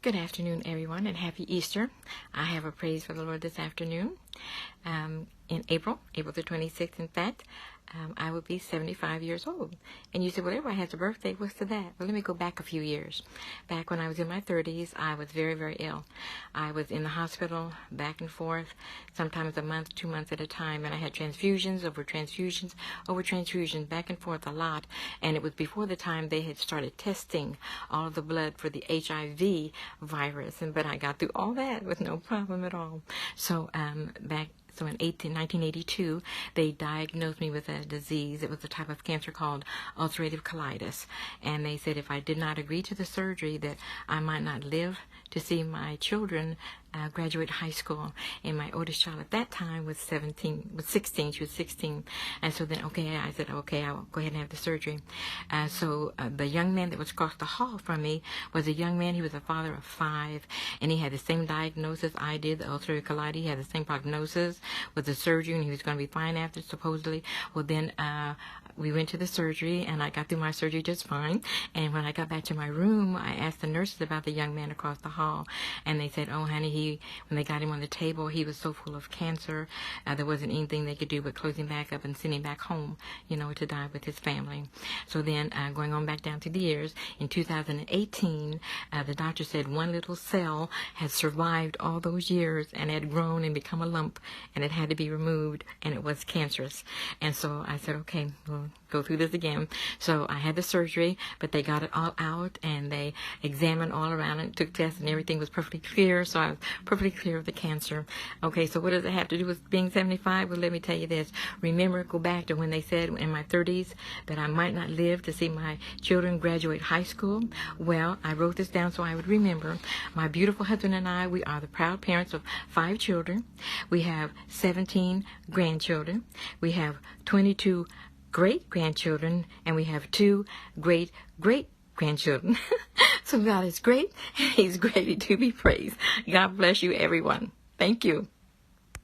Good afternoon, everyone, and happy Easter. I have a praise for the Lord this afternoon. In April the 26th, in fact, I will be 75 years old. And you said, well, everybody has a birthday. What's to that? Well, let me go back a few years. Back when I was in my 30s, I was very, very ill. I was in the hospital back and forth, sometimes a month, 2 months at a time, and I had transfusions, back and forth a lot. And it was before the time they had started testing all of the blood for the HIV virus, but I got through all that with no problem at all. So So in 1982, they diagnosed me with a disease. It was a type of cancer called ulcerative colitis. And they said if I did not agree to the surgery, that I might not live to see my children graduate high school. And my oldest child at that time was 16. She was 16. And so then, I said, okay, I'll go ahead and have the surgery. So the young man that was across the hall from me was a young man. He was a father of 5, and he had the same diagnosis I did, the ulcerative colitis. He had the same prognosis with the surgery, and he was going to be fine after, supposedly. Well, then we went to the surgery, and I got through my surgery just fine. And when I got back to my room, I asked the nurses about the young man across the hall, and they said, oh, honey, when they got him on the table, he was so full of cancer, there wasn't anything they could do but close him back up and send him back home, to die with his family. So then, going on back down to the years, in 2018, the doctor said one little cell had survived all those years and had grown and become a lump, and it had to be removed, and it was cancerous. And so I said, okay, we'll go through this again. So I had the surgery, but they got it all out, and they examined all around it, took tests, and everything was perfectly clear. So I was perfectly clear of the cancer. Okay, so what does it have to do with being 75? Well, let me tell you this. Remember, go back to when they said in my 30s that I might not live to see my children graduate high school. Well, I wrote this down so I would remember. My beautiful husband and I, we are the proud parents of 5 children. We have 17 grandchildren. We have 22 great-grandchildren, and we have 2 great-great-grandchildren. So God is great, and He's greatly to be praised. God bless you, everyone. Thank you.